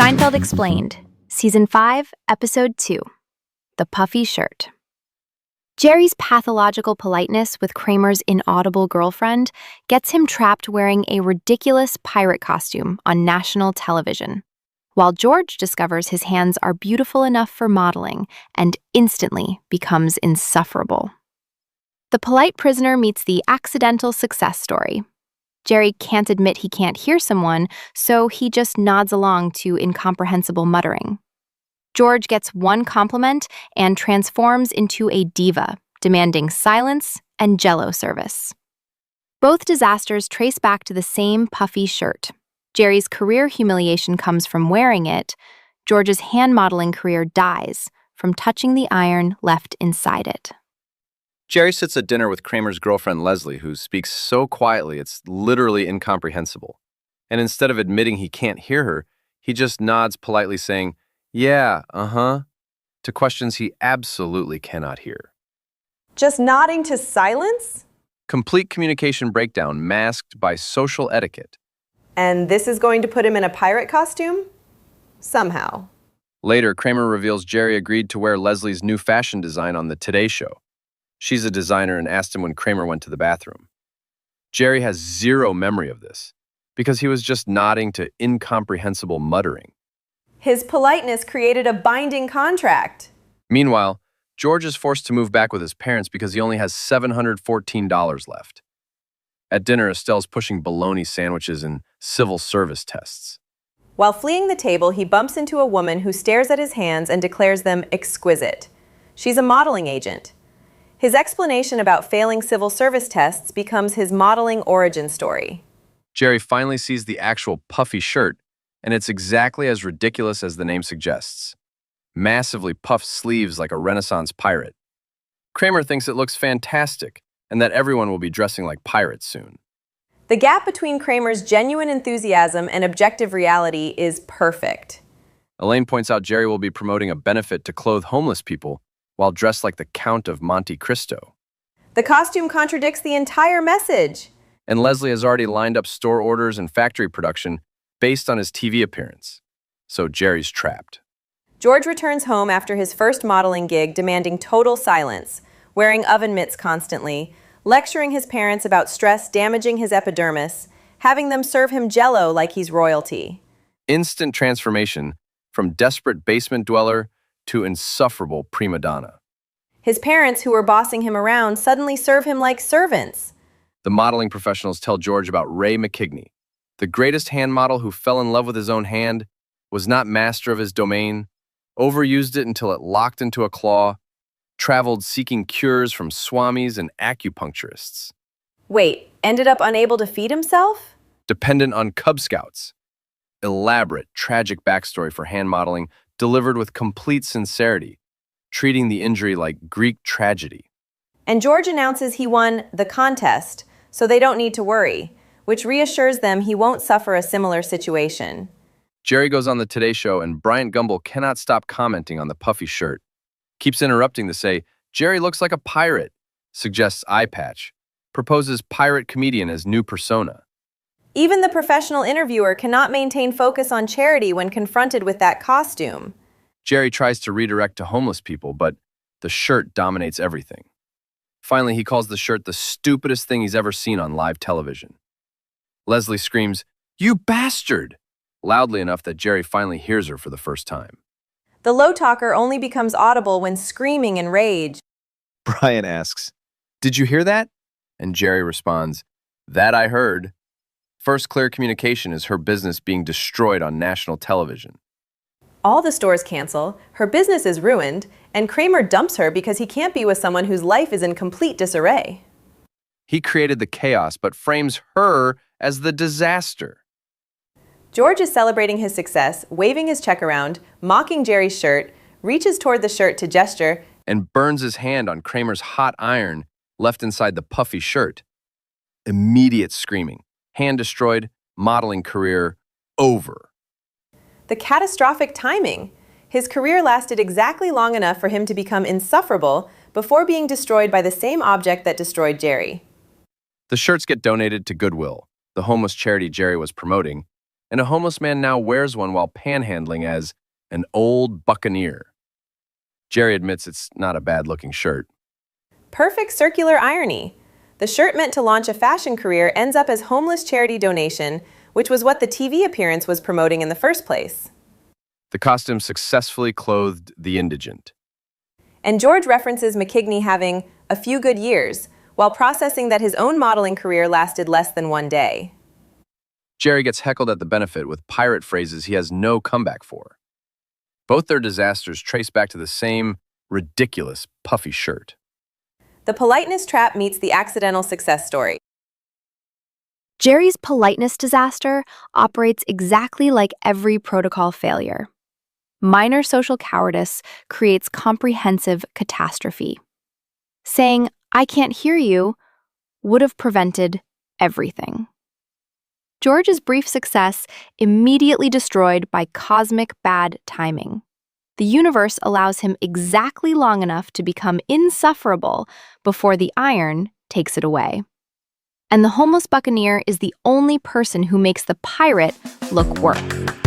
Seinfeld Explained, Season 5, Episode 2, The Puffy Shirt. Jerry's pathological politeness with Kramer's inaudible girlfriend gets him trapped wearing a ridiculous pirate costume on national television, while George discovers his hands are beautiful enough for modeling and instantly becomes insufferable. The polite prisoner meets the accidental success story. Jerry can't admit he can't hear someone, so he just nods along to incomprehensible muttering. George gets one compliment and transforms into a diva, demanding silence and Jell-O service. Both disasters trace back to the same puffy shirt. Jerry's career humiliation comes from wearing it. George's hand modeling career dies from touching the iron left inside it. Jerry sits at dinner with Kramer's girlfriend Leslie, who speaks so quietly it's literally incomprehensible. And instead of admitting he can't hear her, he just nods politely saying, "Yeah, to questions he absolutely cannot hear. Just nodding to silence? Complete communication breakdown masked by social etiquette. And this is going to put him in a pirate costume? Somehow. Later, Kramer reveals Jerry agreed to wear Leslie's new fashion design on the Today Show. She's a designer and asked him when Kramer went to the bathroom. Jerry has zero memory of this because he was just nodding to incomprehensible muttering. His politeness created a binding contract. Meanwhile, George is forced to move back with his parents because he only has $714 left. At dinner, Estelle's pushing bologna sandwiches and civil service tests. While fleeing the table, he bumps into a woman who stares at his hands and declares them exquisite. She's a modeling agent. His explanation about failing civil service tests becomes his modeling origin story. Jerry finally sees the actual puffy shirt, and it's exactly as ridiculous as the name suggests. Massively puffed sleeves like a Renaissance pirate. Kramer thinks it looks fantastic, and that everyone will be dressing like pirates soon. The gap between Kramer's genuine enthusiasm and objective reality is perfect. Elaine points out Jerry will be promoting a benefit to clothe homeless people while dressed like the Count of Monte Cristo. The costume contradicts the entire message. And Leslie has already lined up store orders and factory production based on his TV appearance. So Jerry's trapped. George returns home after his first modeling gig, demanding total silence, wearing oven mitts constantly, lecturing his parents about stress damaging his epidermis, having them serve him Jell-O like he's royalty. Instant transformation from desperate basement dweller to insufferable prima donna. His parents, who were bossing him around, suddenly serve him like servants. The modeling professionals tell George about Ray McKigney, the greatest hand model who fell in love with his own hand, was not master of his domain, overused it until it locked into a claw, traveled seeking cures from swamis and acupuncturists. Wait, ended up unable to feed himself? Dependent on Cub Scouts. Elaborate, tragic backstory for hand modeling delivered with complete sincerity, treating the injury like Greek tragedy. And George announces he won the contest, so they don't need to worry, which reassures them he won't suffer a similar situation. Jerry goes on the Today Show, and Bryant Gumbel cannot stop commenting on the puffy shirt. Keeps interrupting to say, Jerry looks like a pirate, suggests eye patch, proposes pirate comedian as new persona. Even the professional interviewer cannot maintain focus on charity when confronted with that costume. Jerry tries to redirect to homeless people, but the shirt dominates everything. Finally, he calls the shirt the stupidest thing he's ever seen on live television. Leslie screams, "You bastard!" loudly enough that Jerry finally hears her for the first time. The low talker only becomes audible when screaming in rage. Brian asks, "Did you hear that?" And Jerry responds, "That I heard." First clear communication is her business being destroyed on national television. All the stores cancel, her business is ruined, and Kramer dumps her because he can't be with someone whose life is in complete disarray. He created the chaos, but frames her as the disaster. George is celebrating his success, waving his check around, mocking Jerry's shirt, reaches toward the shirt to gesture, and burns his hand on Kramer's hot iron left inside the puffy shirt. Immediate screaming. Hand destroyed, modeling career over. The catastrophic timing. His career lasted exactly long enough for him to become insufferable before being destroyed by the same object that destroyed Jerry. The shirts get donated to Goodwill, the homeless charity Jerry was promoting, and a homeless man now wears one while panhandling as an old buccaneer. Jerry admits it's not a bad-looking shirt. Perfect circular irony. The shirt meant to launch a fashion career ends up as homeless charity donation, which was what the TV appearance was promoting in the first place. The costume successfully clothed the indigent. And George references McKigney having a few good years, while processing that his own modeling career lasted less than one day. Jerry gets heckled at the benefit with pirate phrases he has no comeback for. Both their disasters trace back to the same ridiculous puffy shirt. The politeness trap meets the accidental success story. Jerry's politeness disaster operates exactly like every protocol failure. Minor social cowardice creates comprehensive catastrophe. Saying, "I can't hear you," would have prevented everything. George's brief success immediately destroyed by cosmic bad timing. The universe allows him exactly long enough to become insufferable before the iron takes it away. And the homeless buccaneer is the only person who makes the pirate look work.